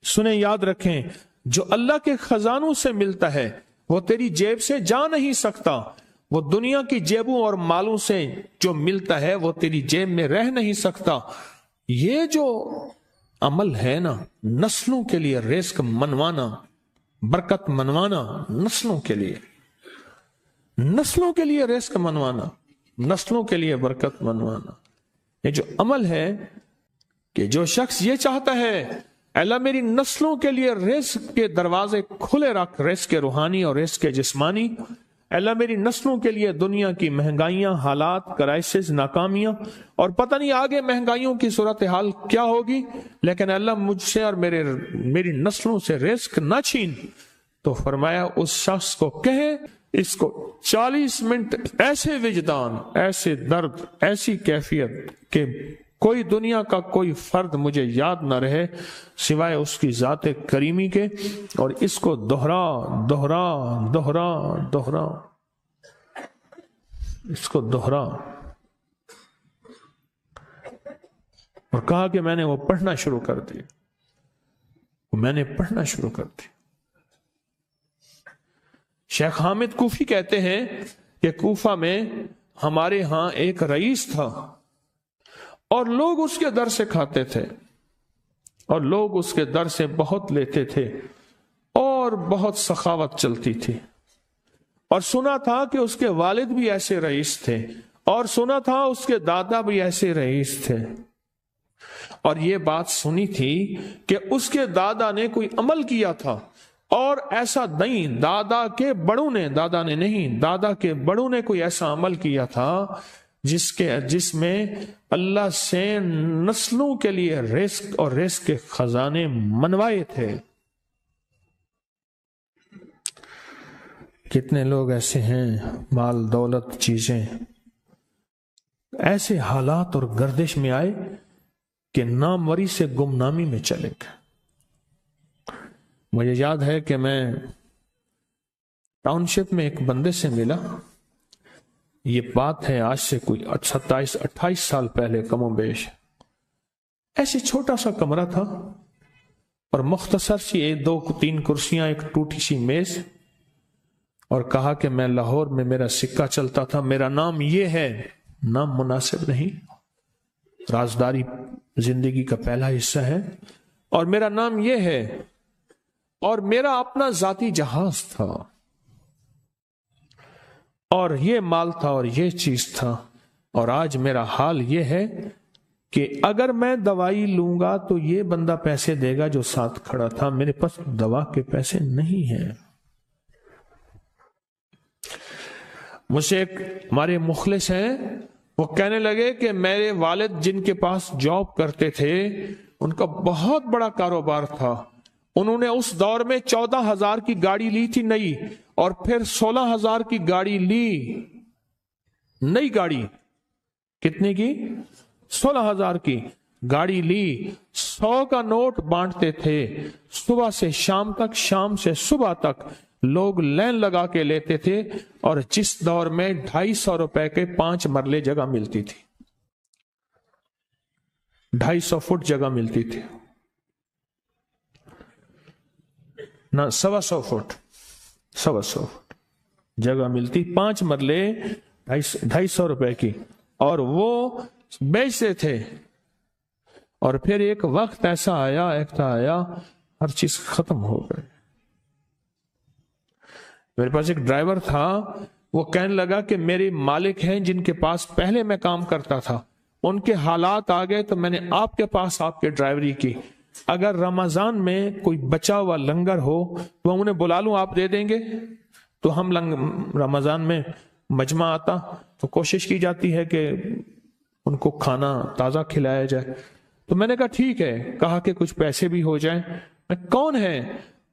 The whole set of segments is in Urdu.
سنیں، یاد رکھیں، جو اللہ کے خزانوں سے ملتا ہے وہ تیری جیب سے جا نہیں سکتا، وہ دنیا کی جیبوں اور مالوں سے جو ملتا ہے وہ تیری جیب میں رہ نہیں سکتا۔ یہ جو عمل ہے نا، نسلوں کے لیے رزق منوانا، برکت منوانا، نسلوں کے لیے رزق منوانا، نسلوں کے لیے برکت منوانا، یہ جو عمل ہے کہ جو شخص یہ چاہتا ہے اللہ میری نسلوں کے لیے رزق کے دروازے کھلے رکھ، رزق کے روحانی اور رزق کے جسمانی، اللہ میری نسلوں کے لیے دنیا کی مہنگائیاں، حالات، کرائسس، ناکامیاں، اور پتہ نہیں آگے مہنگائیوں کی صورتحال کیا ہوگی، لیکن اللہ مجھ سے اور میری نسلوں سے رزق نہ چھین، تو فرمایا اس شخص کو کہے اس کو 40 منٹ ایسے وجدان، ایسے درد، ایسی کیفیت کہ کوئی دنیا کا کوئی فرد مجھے یاد نہ رہے سوائے اس کی ذات کریمی کے، اور اس کو دوہرا دوہرا دوہرا دوہرا، اس کو دوہرا، اور کہا کہ میں نے وہ پڑھنا شروع کر دی، شیخ حامد کوفی کہتے ہیں کہ کوفہ میں ہمارے ہاں ایک رئیس تھا اور لوگ اس کے در سے کھاتے تھے اور لوگ اس کے در سے بہت لیتے تھے اور بہت سخاوت چلتی تھی، اور سنا تھا کہ اس کے والد بھی ایسے رئیس تھے، اور سنا تھا اس کے دادا بھی ایسے رئیس تھے، اور یہ بات سنی تھی کہ اس کے دادا نے کوئی عمل کیا تھا، اور ایسا نہیں، دادا کے بڑوں نے کوئی ایسا عمل کیا تھا جس میں اللہ سے نسلوں کے لیے رزق اور رزق کے خزانے منوائے تھے۔ کتنے لوگ ایسے ہیں، مال دولت چیزیں، ایسے حالات اور گردش میں آئے کہ ناموری سے گمنامی میں چلے گئے۔ مجھے یاد ہے کہ میں ٹاؤن شپ میں ایک بندے سے ملا، یہ بات ہے آج سے کوئی 27-28 سال پہلے کم و بیش، ایسے چھوٹا سا کمرہ تھا اور مختصر سی 2-3 کرسیاں، ایک ٹوٹی سی میز، اور کہا کہ میں لاہور میں میرا سکہ چلتا تھا، میرا نام یہ ہے، نام مناسب نہیں، رازداری زندگی کا پہلا حصہ ہے، اور میرا نام یہ ہے، اور میرا اپنا ذاتی جہاز تھا، اور یہ مال تھا اور یہ چیز تھا، اور آج میرا حال یہ ہے کہ اگر میں دوائی لوں گا تو یہ بندہ پیسے دے گا جو ساتھ کھڑا تھا، میرے پاس دوا کے پیسے نہیں ہیں۔ مجھ سے ایک ہمارے مخلص ہیں، وہ کہنے لگے کہ میرے والد جن کے پاس جاب کرتے تھے ان کا بہت بڑا کاروبار تھا، انہوں نے اس دور میں 14,000 کی گاڑی لی تھی نئی، اور پھر 16,000 کی گاڑی لی، نئی گاڑی، کتنے کی؟ 16,000 کی گاڑی لی، 100 کا نوٹ بانٹتے تھے، صبح سے شام تک، شام سے صبح تک لوگ لین لگا کے لیتے تھے، اور جس دور میں 250 روپے کے 5 مرلے جگہ ملتی تھی، 250 فٹ جگہ ملتی تھی، نہ 125 فٹ، 125 فٹ جگہ ملتی، 5 مرلے 250 روپے کی، اور وہ بیچتے تھے۔ اور پھر ایک وقت ایسا آیا ہر چیز ختم ہو گئی۔ میرے پاس ایک ڈرائیور تھا، وہ کہنے لگا کہ میرے مالک ہیں جن کے پاس پہلے میں کام کرتا تھا، ان کے حالات آ گئے تو میں نے آپ کے پاس آپ کے ڈرائیوری کی، اگر رمضان میں کوئی بچا ہوا لنگر ہو تو انہیں بلا لوں، آپ دے دیں گے؟ تو ہم رمضان میں مجمع آتا تو کوشش کی جاتی ہے کہ ان کو کھانا تازہ کھلایا جائے، تو میں نے کہا ٹھیک ہے، کہا کہ کچھ پیسے بھی ہو جائیں۔ میں کون ہے؟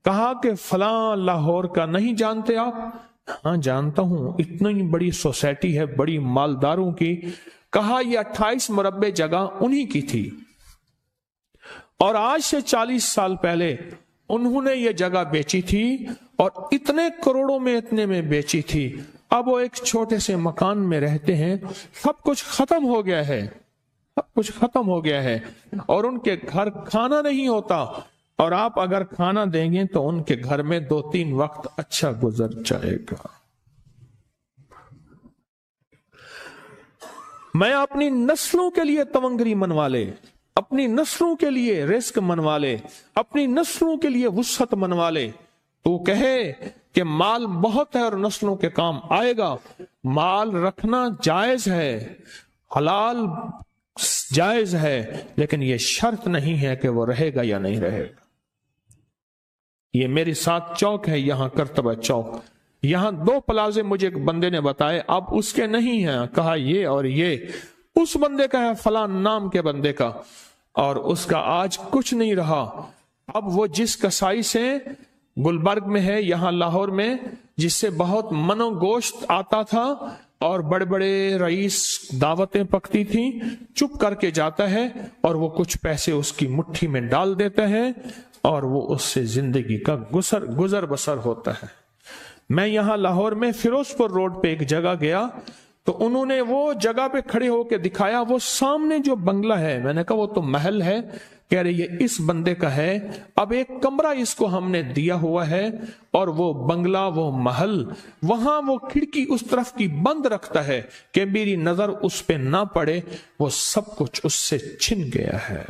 کہا کہ فلاں لاہور کا، نہیں جانتے آپ؟ ہاں جانتا ہوں، اتنی بڑی سوسائٹی ہے، بڑی مالداروں کی۔ کہا یہ 28 مربع جگہ انہی کی تھی، اور آج سے 40 سال پہلے انہوں نے یہ جگہ بیچی تھی، اور اتنے کروڑوں میں اتنے میں بیچی تھی۔ اب وہ ایک چھوٹے سے مکان میں رہتے ہیں، سب کچھ ختم ہو گیا ہے، سب کچھ ختم ہو گیا ہے، اور ان کے گھر کھانا نہیں ہوتا، اور آپ اگر کھانا دیں گے تو ان کے گھر میں 2-3 وقت اچھا گزر جائے گا. میں اپنی نسلوں کے لیے تونگری منوا لے، اپنی نسلوں کے لیے رزق منوا لے، اپنی نسلوں کے لیے وسعت منوا لے. تو کہے کہ مال بہت ہے اور نسلوں کے کام آئے گا. مال رکھنا جائز ہے، حلال جائز ہے، لیکن یہ شرط نہیں ہے کہ وہ رہے گا یا نہیں رہے گا. یہ میری ساتھ چوک ہے، یہاں کرتبہ چوک، یہاں 2 پلازے مجھے ایک بندے نے بتائے، اب اس کے نہیں ہیں. کہا یہ اور یہ اس بندے کا ہے، فلاں نام کے بندے کا، اور اس کا آج کچھ نہیں رہا. اب وہ جس کسائی سے گلبرگ میں ہے، یہاں لاہور میں، جس سے بہت منو گوشت آتا تھا اور بڑے بڑے رئیس دعوتیں پکتی تھیں، چپ کر کے جاتا ہے اور وہ کچھ پیسے اس کی مٹھی میں ڈال دیتا ہے اور وہ اس سے زندگی کا گزر بسر ہوتا ہے. میں یہاں لاہور میں فیروز پور روڈ پہ ایک جگہ گیا تو انہوں نے وہ جگہ پہ کھڑے ہو کے دکھایا، وہ سامنے جو بنگلہ ہے، میں نے کہا وہ تو محل ہے. کہہ رہے یہ اس بندے کا ہے، اب ایک کمرہ اس کو ہم نے دیا ہوا ہے اور وہ بنگلہ، وہ محل، وہاں وہ کھڑکی اس طرف کی بند رکھتا ہے کہ میری نظر اس پہ نہ پڑے. وہ سب کچھ اس سے چھن گیا ہے.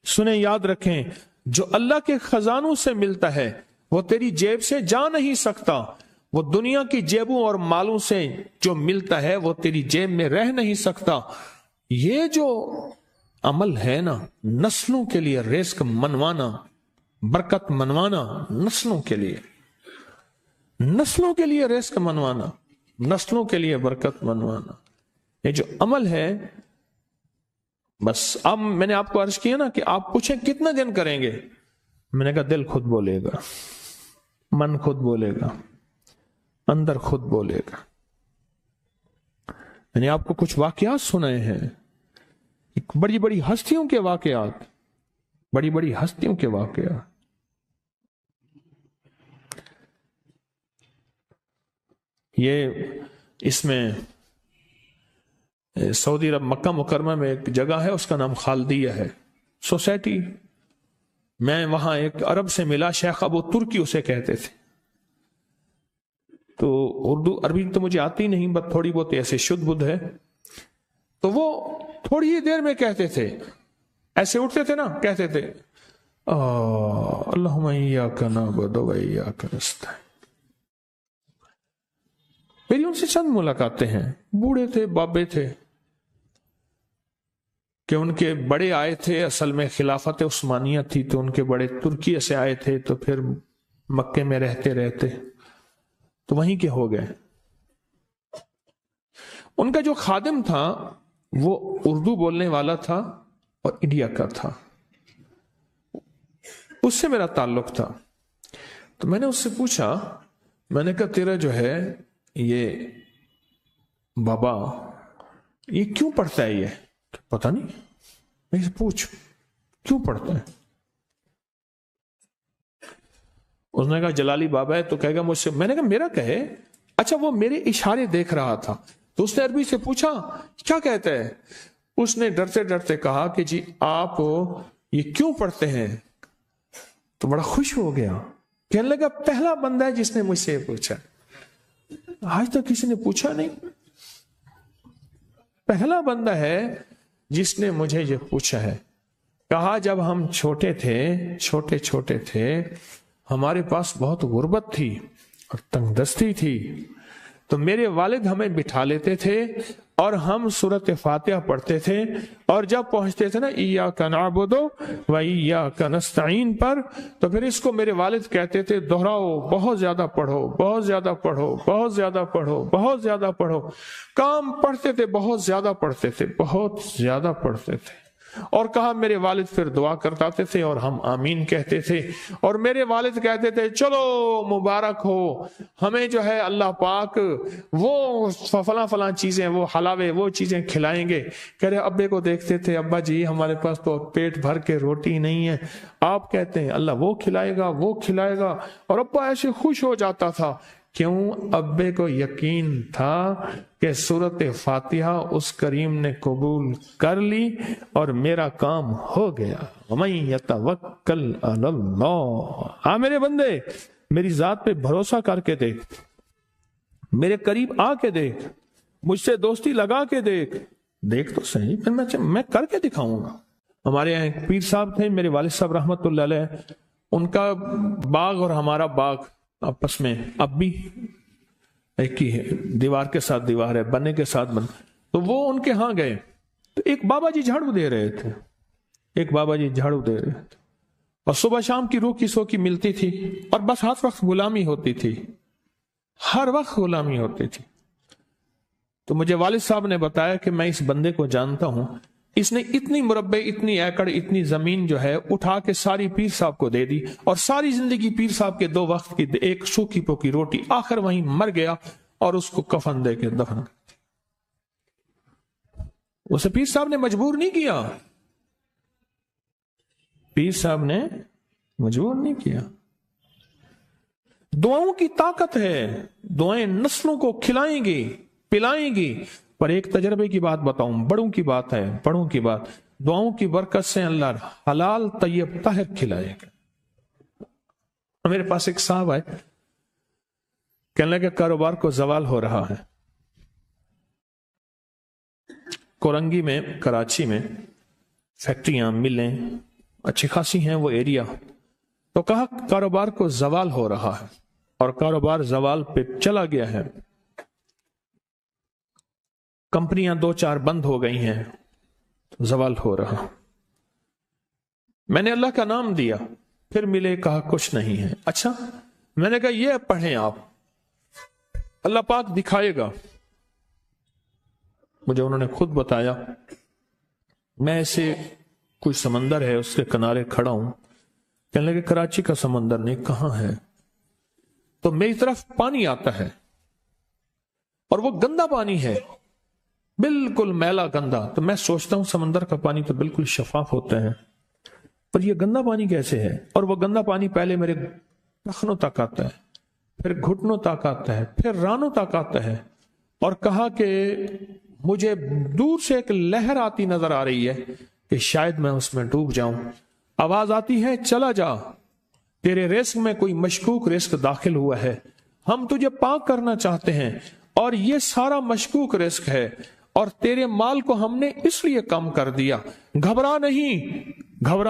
سنیں، یاد رکھیں، جو اللہ کے خزانوں سے ملتا ہے وہ تیری جیب سے جا نہیں سکتا. وہ دنیا کی جیبوں اور مالوں سے جو ملتا ہے وہ تیری جیب میں رہ نہیں سکتا. یہ جو عمل ہے نا، نسلوں کے لیے رزق منوانا، برکت منوانا، نسلوں کے لیے رزق منوانا، نسلوں کے لیے برکت منوانا، یہ جو عمل ہے، بس اب میں نے آپ کو عرض کیا نا کہ آپ پوچھیں کتنا دن کریں گے. میں نے کہا دل خود بولے گا، من خود بولے گا، اندر خود بولے گا. میں نے آپ کو کچھ واقعات سنائے ہیں، بڑی بڑی ہستیوں کے واقعات، بڑی بڑی ہستیوں کے واقعات. یہ اس میں سعودی عرب مکہ مکرمہ میں ایک جگہ ہے، اس کا نام خالدیہ ہے، سوسائٹی. میں وہاں ایک عرب سے ملا، شیخ ابو ترکی اسے کہتے تھے. تو اردو عربی تو مجھے آتی نہیں، بس تھوڑی بہت ایسے شدھ بدھ ہے. تو وہ تھوڑی ہی دیر میں کہتے تھے، ایسے اٹھتے تھے نا، کہتے تھے اللہم ایاک نعبد و ایاک نستعین. میری ان سے چند ملاقاتیں ہیں. بوڑھے تھے، بابے تھے، کہ ان کے بڑے آئے تھے، اصل میں خلافت عثمانیہ تھی تو ان کے بڑے ترکیہ سے آئے تھے، تو پھر مکے میں رہتے تو وہیں کے ہو گئے. ان کا جو خادم تھا وہ اردو بولنے والا تھا اور انڈیا کا تھا، اس سے میرا تعلق تھا. تو میں نے اس سے پوچھا، میں نے کہا تیرا جو ہے یہ بابا یہ کیوں پڑھتا ہے؟ یہ پتہ نہیں. میں سے پوچھ کیوں پڑھتا ہے؟ اس نے کہا جلالی بابا ہے تو کہے گا مجھ سے. میں نے کہا میرا کہے. اچھا وہ میرے اشارے دیکھ رہا تھا تو اس نے عربی سے پوچھا کیا کہتا ہے؟ اس نے ڈرتے ڈرتے کہا کہ جی آپ یہ کیوں پڑھتے ہیں؟ تو بڑا خوش ہو گیا، کہنے لگا پہلا بندہ ہے جس نے مجھ سے پوچھا، آج تک کسی نے پوچھا نہیں. پہلا بندہ ہے جس نے مجھے یہ پوچھا ہے. کہا جب ہم چھوٹے تھے ہمارے پاس بہت غربت تھی اور تنگ دستی تھی، تو میرے والد ہمیں بٹھا لیتے تھے اور ہم سورۃ فاتحہ پڑھتے تھے، اور جب پہنچتے تھے نا ایاک نعبد و ایاک نستعین پر، تو پھر اس کو میرے والد کہتے تھے دہراؤ، بہت زیادہ پڑھو، بہت زیادہ پڑھو، بہت زیادہ پڑھو، بہت زیادہ پڑھو. کام پڑھتے تھے، بہت زیادہ پڑھتے تھے، بہت زیادہ پڑھتے تھے. اور کہا میرے والد پھر دعا کرتے تھے اور ہم آمین کہتے تھے، اور میرے والد کہتے تھے چلو مبارک ہو، ہمیں جو ہے اللہ پاک وہ فلاں چیزیں، وہ حلاوے، وہ چیزیں کھلائیں گے. کہہ رہے ابے کو دیکھتے تھے، ابا جی ہمارے پاس تو پیٹ بھر کے روٹی نہیں ہے، آپ کہتے ہیں اللہ وہ کھلائے گا، وہ کھلائے گا. اور ابا ایسے خوش ہو جاتا تھا کیوں؟ ابے کو یقین تھا کہ سورت فاتحہ اس کریم نے قبول کر لی اور میرا کام ہو گیا۔ وَمَن يَتَوَكَّلْ عَلَى اللَّهِ، ہاں میرے بندے میری ذات پہ بھروسہ کر کے دیکھ، میرے قریب آ کے دیکھ، مجھ سے دوستی لگا کے دیکھ تو صحیح، پھر میں کر کے دکھاؤں گا۔ ہمارے یہاں ایک پیر صاحب تھے، میرے والد صاحب رحمت اللہ علیہ، ان کا باغ اور ہمارا باغ آپس میں اب بھی ایک ہی ہے، دیوار کے ساتھ دیوار ہے، بنے کے ساتھ بن۔ تو وہ ان کے ہاں گئے تو ایک بابا جی جھاڑو دے رہے تھے، اور صبح شام کی روکی سوکی ملتی تھی، اور بس ہر وقت غلامی ہوتی تھی، تو مجھے والد صاحب نے بتایا کہ میں اس بندے کو جانتا ہوں، اس نے اتنی مربع، اتنی ایکڑ، اتنی زمین جو ہے اٹھا کے ساری پیر صاحب کو دے دی، اور ساری زندگی پیر صاحب کے 2 وقت کی ایک سوکھی پوکی روٹی، آخر وہیں مر گیا اور اس کو کفن دے کے دفن کر دیا۔ اسے پیر صاحب نے مجبور نہیں کیا، دعاؤں کی طاقت ہے، دعائیں نسلوں کو کھلائیں گی، پلائیں گی۔ پر ایک تجربے کی بات بتاؤں، بڑوں کی بات، دعاؤں کی برکت سے اللہ حلال طیب طاہر کھلائے گا۔ میرے پاس ایک صاحب آئے، کہنے لگے کاروبار کو زوال ہو رہا ہے۔ کورنگی میں، کراچی میں فیکٹریاں، ملیں اچھی خاصی ہیں وہ ایریا، تو کہا کاروبار کو زوال ہو رہا ہے، اور کاروبار زوال پہ چلا گیا ہے، کمپنیاں 2-4 بند ہو گئی ہیں، زوال ہو رہا۔ میں نے اللہ کا نام دیا، پھر ملے، کہا کچھ نہیں ہے۔ اچھا، میں نے کہا یہ پڑھیں آپ، اللہ پاک دکھائے گا۔ مجھے انہوں نے خود بتایا، میں ایسے کوئی سمندر ہے اس کے کنارے کھڑا ہوں، کہنے لگے کراچی کا سمندر نہیں، کہاں ہے؟ تو میری طرف پانی آتا ہے، اور وہ گندا پانی ہے، بالکل میلا گندا۔ تو میں سوچتا ہوں سمندر کا پانی تو بالکل شفاف ہوتا ہے، پر یہ گندا پانی کیسے ہے؟ اور وہ گندا پانی پہلے میرے ٹخنوں تک آتا ہے، پھر گھٹنوں تک آتا ہے، پھر رانوں تک آتا ہے، اور کہا کہ مجھے دور سے ایک لہر آتی نظر آ رہی ہے کہ شاید میں اس میں ڈوب جاؤں۔ آواز آتی ہے چلا جا، تیرے رزق میں کوئی مشکوک رزق داخل ہوا ہے، ہم تجھے پاک کرنا چاہتے ہیں، اور یہ سارا مشکوک رزق ہے، اور تیرے مال کو ہم نے اس لیے کم کر دیا۔ گھبرا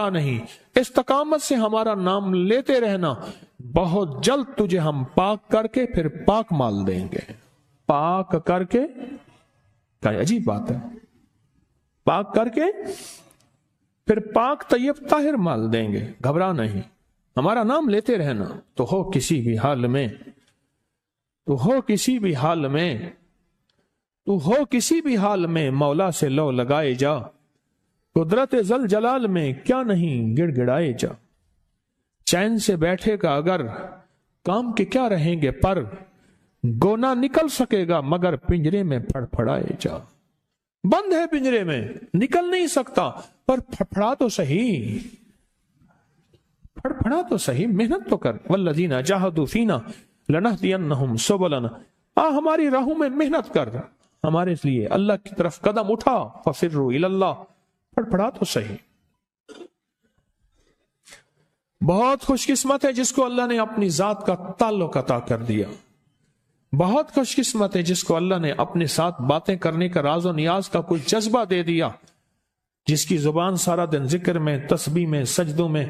نہیں، استقامت سے ہمارا نام لیتے رہنا، بہت جلد تجھے ہم پاک کر کے پھر پاک مال دیں گے۔ پاک کر کے، کیا عجیب بات ہے، پاک کر کے پھر پاک طیب طاہر مال دیں گے۔ گھبرا نہیں، ہمارا نام لیتے رہنا، تو ہو کسی بھی حال میں، مولا سے لو لگائے جا، قدرت ذل جلال میں کیا نہیں گڑ گڑائے جا۔ چین سے بیٹھے گا اگر، کام کے کیا رہیں گے پر، گونا نکل سکے گا مگر پنجرے میں پھڑ پھڑائے جا۔ بند ہے پنجرے میں، نکل نہیں سکتا، پر پھڑا تو صحیح، محنت تو کر۔ والذین جاہدوا فینا لنہدینہم سبلنا، ہماری راہوں میں محنت کر، ہمارے لیے اللہ کی طرف قدم اٹھا۔ ففروا الی اللہ، پھڑا تو صحیح۔ بہت خوش قسمت ہے جس کو اللہ نے اپنی ذات کا تعلق عطا کر دیا، بہت خوش قسمت ہے جس کو اللہ نے اپنے ساتھ باتیں کرنے کا راز و نیاز کا کوئی جذبہ دے دیا، جس کی زبان سارا دن ذکر میں، تسبیح میں، سجدوں میں،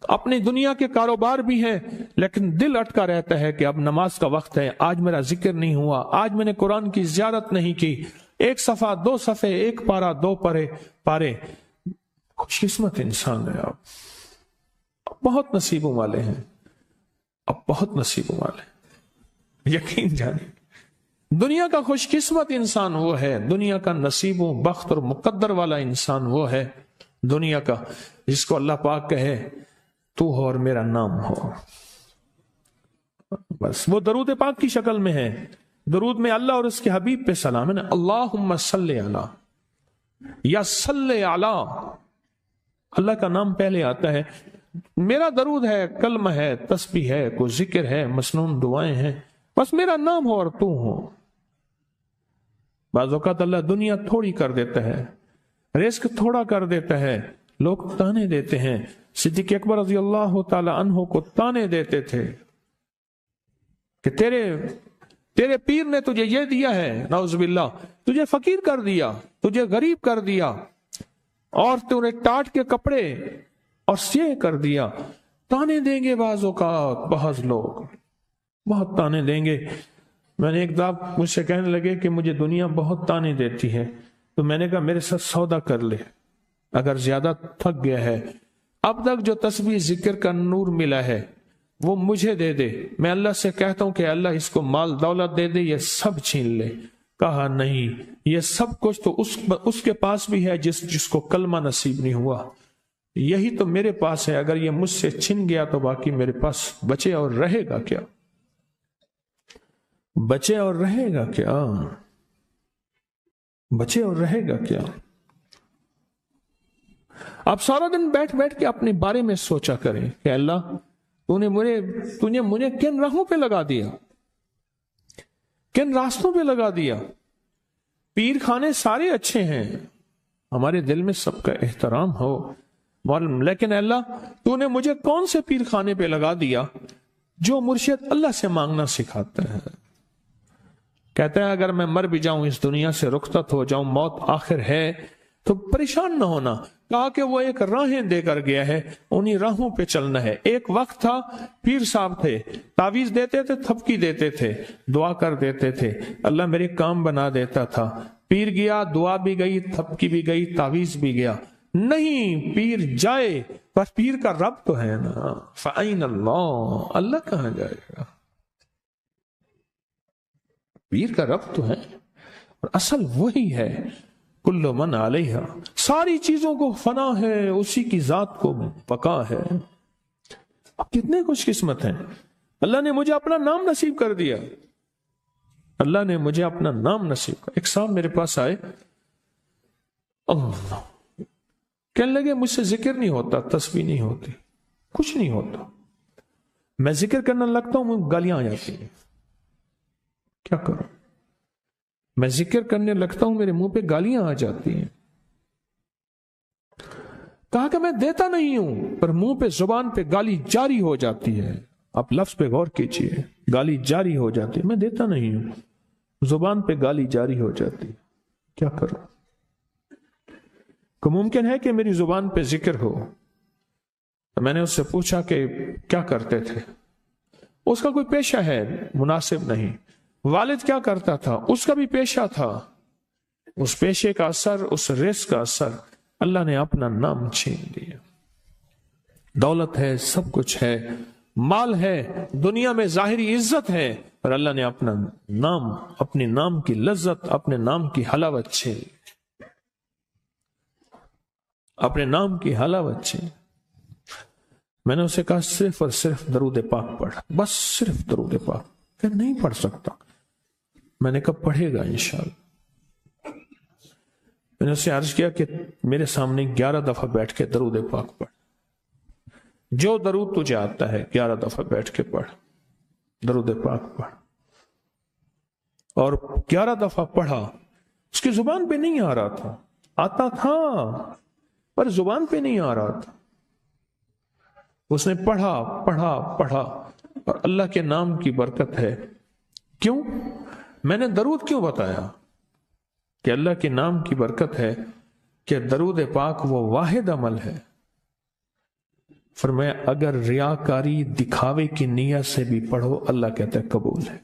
اپنی دنیا کے کاروبار بھی ہے، لیکن دل اٹکا رہتا ہے کہ اب نماز کا وقت ہے، آج میرا ذکر نہیں ہوا، آج میں نے قرآن کی زیارت نہیں کی، 1 صفحہ 2 صفحے، 1 پارہ 2 پارے۔ خوش قسمت انسان ہے۔ اب بہت نصیبوں والے ہیں، یقین جانے، دنیا کا خوش قسمت انسان وہ ہے، دنیا کا نصیبوں، بخت اور مقدر والا انسان وہ ہے، دنیا کا جس کو اللہ پاک کہے تو ہو اور میرا نام ہو، بس وہ درود پاک کی شکل میں ہے۔ درود میں اللہ اور اس کے حبیب پہ سلام ہے نا، اللہم صلی علی، یا صلی علی، اللہ کا نام پہلے آتا ہے۔ میرا درود ہے، کلمہ ہے، تسبیح ہے، کوئی ذکر ہے، مسنون دعائیں ہیں، بس میرا نام ہو اور تو ہو. بعض اوقات اللہ دنیا تھوڑی کر دیتا ہے، رزق تھوڑا کر دیتا ہے، لوگ تانے دیتے ہیں. صدیق اکبر رضی اللہ تعالی عنہ کو تانے دیتے تھے کہ تیرے پیر نے تجھے یہ دیا ہے، نعوذ باللہ، تجھے فقیر کر دیا، تجھے غریب کر دیا، اور تُونے ٹاٹ کے کپڑے اور یہ کر دیا. تانے دیں گے بعض اوقات، بعض لوگ بہت تانے دیں گے. میں نے ایک دفعہ مجھ سے کہنے لگے کہ مجھے دنیا بہت تانے دیتی ہے، تو میں نے کہا میرے ساتھ سودا کر لے، اگر زیادہ تھک گیا ہے، اب تک جو تسبیح ذکر کا نور ملا ہے وہ مجھے دے دے، میں اللہ سے کہتا ہوں کہ اللہ اس کو مال دولت دے دے، یہ سب چھین لے. کہا نہیں، یہ سب کچھ تو اس کے پاس بھی ہے جس کو کلمہ نصیب نہیں ہوا، یہی تو میرے پاس ہے، اگر یہ مجھ سے چھن گیا تو باقی میرے پاس بچے اور رہے گا کیا؟ بچے اور رہے گا کیا؟ بچے اور رہے گا کیا؟ آپ سارا دن بیٹھ کے اپنے بارے میں سوچا کریں کہ اللہ تو نے مجھے کن راہوں پہ لگا دیا، کن راستوں پہ لگا دیا. پیر خانے سارے اچھے ہیں، ہمارے دل میں سب کا احترام ہو، لیکن اللہ تو نے مجھے کون سے پیر خانے پہ لگا دیا جو مرشد اللہ سے مانگنا سکھاتا ہے. کہتا ہے اگر میں مر بھی جاؤں، اس دنیا سے رخصت ہو جاؤں، موت آخر ہے، تو پریشان نہ ہونا. کہا کہ وہ ایک راہیں دے کر گیا ہے، انہی راہوں پہ چلنا ہے. ایک وقت تھا پیر صاحب تھے، تعویذ دیتے تھے، تھپکی دیتے تھے، دعا کر دیتے تھے، اللہ میرے کام بنا دیتا تھا. پیر گیا، دعا بھی گئی، تھپکی بھی گئی، تعویذ بھی گیا. نہیں، پیر جائے پر پیر کا رب تو ہے نا. فَأَيْنَ اللَّهُ، اللہ کہاں جائے گا؟ پیر کا رب تو ہے، اور اصل وہی ہے. کل من علیہا، ساری چیزوں کو فنا ہے، اسی کی ذات کو بقا ہے. اب کتنے خوش قسمت ہیں، اللہ نے مجھے اپنا نام نصیب کر دیا. اللہ نے مجھے اپنا نام نصیب کر. ایک صاحب میرے پاس آئے، اللہ کہنے لگے مجھ سے ذکر نہیں ہوتا، تسبیح نہیں ہوتی، کچھ نہیں ہوتا. میں ذکر کرنا لگتا ہوں مجھے گالیاں آ جاتی ہیں، کیا کروں؟ میں ذکر کرنے لگتا ہوں میرے منہ پہ گالیاں آ جاتی ہیں. کہا کہ میں دیتا نہیں ہوں، پر منہ پہ زبان پہ گالی جاری ہو جاتی ہے. آپ لفظ پہ غور کیجئے، گالی جاری ہو جاتی ہے. میں دیتا نہیں ہوں، زبان پہ گالی جاری ہو جاتی ہے، کیا کروں؟ کہ ممکن ہے کہ میری زبان پہ ذکر ہو. تو میں نے اس سے پوچھا کہ کیا کرتے تھے؟ اس کا کوئی پیشہ ہے مناسب نہیں. والد کیا کرتا تھا؟ اس کا بھی پیشہ تھا. اس پیشے کا اثر، اس رزق کا اثر، اللہ نے اپنا نام چھین لیا. دولت ہے، سب کچھ ہے، مال ہے، دنیا میں ظاہری عزت ہے، پر اللہ نے اپنا نام، اپنے نام کی لذت، اپنے نام کی حلاوت چھین لی. اپنے نام کی حلاوت چھین. میں نے اسے کہا صرف اور صرف درود پاک پڑھ، بس صرف درود پاک. کہ نہیں پڑھ سکتا. میں نے کہا پڑھے گا انشاءاللہ. میں نے اسے عرض کیا کہ میرے سامنے 11 دفعہ بیٹھ کے درود پاک پڑھ، جو درود تجھے آتا ہے 11 دفعہ بیٹھ کے پڑھ، درود پاک پڑھ. اور 11 دفعہ پڑھا. اس کی زبان پہ نہیں آ رہا تھا، آتا تھا پر زبان پہ نہیں آ رہا تھا. اس نے پڑھا پڑھا پڑھا، اور اللہ کے نام کی برکت ہے. کیوں؟ میں نے درود کیوں بتایا کہ اللہ کے نام کی برکت ہے کہ درود پاک وہ واحد عمل ہے. فرمایا اگر ریاکاری، دکھاوے کی نیت سے بھی پڑھو، اللہ کہتا ہے قبول ہے.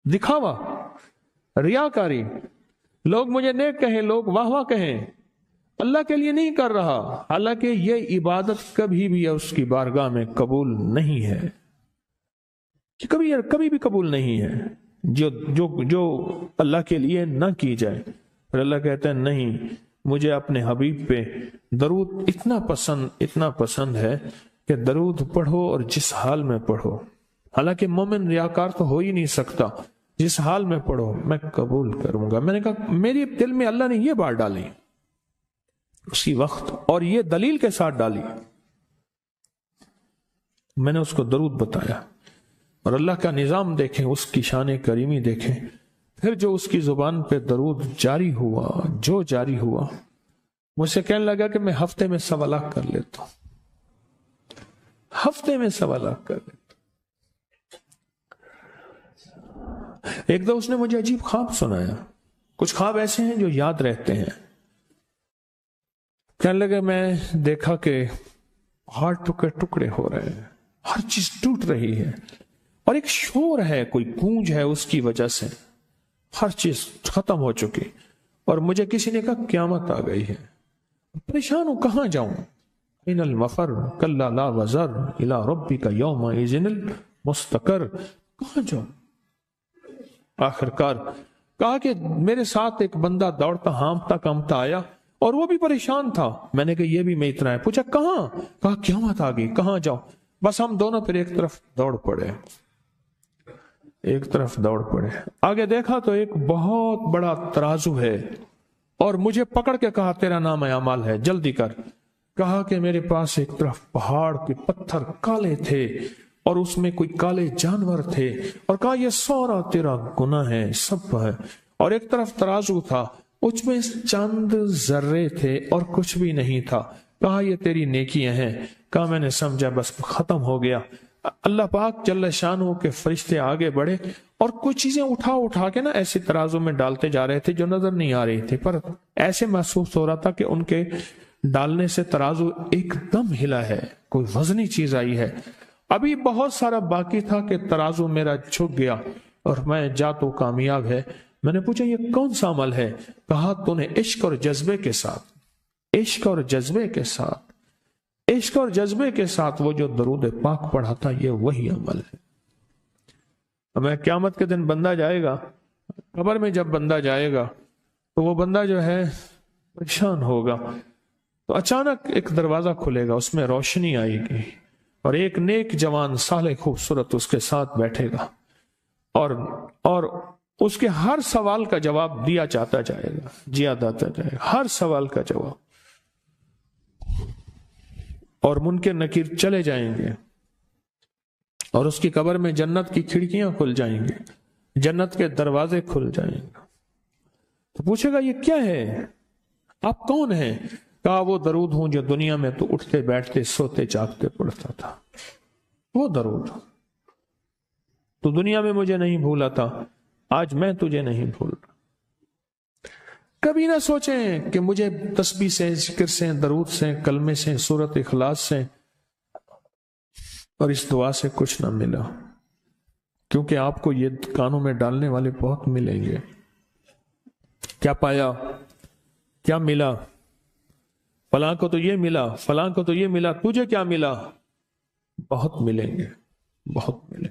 دکھاوا، ریاکاری، لوگ مجھے نیک کہیں، لوگ واہ واہ کہیں، اللہ کے لیے نہیں کر رہا، حالانکہ یہ عبادت کبھی بھی اس کی بارگاہ میں قبول نہیں ہے، کبھی بھی قبول نہیں ہے جو اللہ کے لیے نہ کی جائے. اور اللہ کہتا ہے نہیں، مجھے اپنے حبیب پہ درود اتنا پسند ہے کہ درود پڑھو اور جس حال میں پڑھو. حالانکہ مومن ریاکار تو ہو ہی نہیں سکتا، جس حال میں پڑھو میں قبول کروں گا. میں نے کہا میری دل میں اللہ نے یہ بات ڈالی اسی وقت، اور یہ دلیل کے ساتھ ڈالی. میں نے اس کو درود بتایا. اور اللہ کا نظام دیکھیں، اس کی شان کریمی دیکھیں. پھر جو اس کی زبان پہ درود جاری ہوا، جو جاری ہوا، مجھ سے کہنے لگا کہ میں ہفتے میں 1.25 لاکھ کر لیتا ہوں، ہفتے میں 1.25 لاکھ کر لیتا ہوں. ایک دو اس نے مجھے عجیب خواب سنایا. کچھ خواب ایسے ہیں جو یاد رہتے ہیں. کہنے لگا میں دیکھا کہ پہاڑ ٹکڑے ٹکڑے ہو رہے ہیں، ہر چیز ٹوٹ رہی ہے، اور ایک شور ہے، کوئی گونج ہے، اس کی وجہ سے ہر چیز ختم ہو چکی. اور مجھے کسی نے کہا قیامت آ گئی ہے. پریشان ہوں، کہاں جاؤں؟ ان المفر کلا لا وزر الی ربک یومئذ المستقر. کہاں جاؤں؟ آخر کار کہا کہ میرے ساتھ ایک بندہ دوڑتا ہامتا کامتا آیا، اور وہ بھی پریشان تھا. میں نے کہا یہ بھی میں اتنا ہے. پوچھا کہاں؟ کہا قیامت آ گئی، کہاں جاؤں؟ بس ہم دونوں پھر ایک طرف دوڑ پڑے، ایک طرف دوڑ پڑے. آگے دیکھا تو ایک بہت بڑا ترازو ہے، اور مجھے پکڑ کے کہا تیرا نام اعمال ہے، جلدی کر. کہا کہ میرے پاس ایک طرف پہاڑ کے پتھر کالے تھے، اور اس میں کوئی کالے جانور تھے، اور کہا یہ سارا تیرا گناہ ہے، سب ہے. اور ایک طرف ترازو تھا، اس میں چند ذرے تھے اور کچھ بھی نہیں تھا. کہا یہ تیری نیکیاں ہیں. کہا میں نے سمجھا بس ختم ہو گیا. اللہ پاک جل شانہ کے فرشتے آگے بڑھے اور کچھ چیزیں اٹھا اٹھا کے نا ایسے ترازو میں ڈالتے جا رہے تھے جو نظر نہیں آ رہی تھی، پر ایسے محسوس ہو رہا تھا کہ ان کے ڈالنے سے ترازو ایک دم ہلا ہے، کوئی وزنی چیز آئی ہے. ابھی بہت سارا باقی تھا کہ ترازو میرا جھک گیا اور میں جا تو کامیاب ہے. میں نے پوچھا یہ کون سا عمل ہے؟ کہا تو نے عشق اور جذبے کے ساتھ، عشق اور جذبے کے ساتھ، عشق اور جذبے کے ساتھ وہ جو درود پاک پڑھا تھا، یہ وہی عمل ہے. ہمیں قیامت کے دن بندہ جائے گا قبر میں، جب بندہ جائے گا تو وہ بندہ جو ہے پریشان ہوگا. تو اچانک ایک دروازہ کھلے گا، اس میں روشنی آئے گی، اور ایک نیک جوان صالح خوبصورت اس کے ساتھ بیٹھے گا، اور اس کے ہر سوال کا جواب دیا جاتا جائے گا، جیا جاتا جائے گا، ہر سوال کا جواب. اور منکر نکیر چلے جائیں گے، اور اس کی قبر میں جنت کی کھڑکیاں کھل جائیں گے، جنت کے دروازے کھل جائیں گے. تو پوچھے گا یہ کیا ہے؟ آپ کون ہیں؟ کہا وہ درود ہوں جو دنیا میں تو اٹھتے بیٹھتے سوتے جاگتے پڑھتا تھا. وہ درود تو دنیا میں مجھے نہیں بھولا تھا، آج میں تجھے نہیں بھول رہا. کبھی نہ سوچیں کہ مجھے تسبیح سے، ذکر سے، درود سے، کلمے سے، سورت اخلاص سے اور اس دعا سے کچھ نہ ملا، کیونکہ آپ کو یہ کانوں میں ڈالنے والے بہت ملیں گے. کیا پایا؟ کیا ملا؟ فلاں کو تو یہ ملا، فلاں کو تو یہ ملا، تجھے کیا ملا؟ بہت ملیں گے، بہت ملیں گے.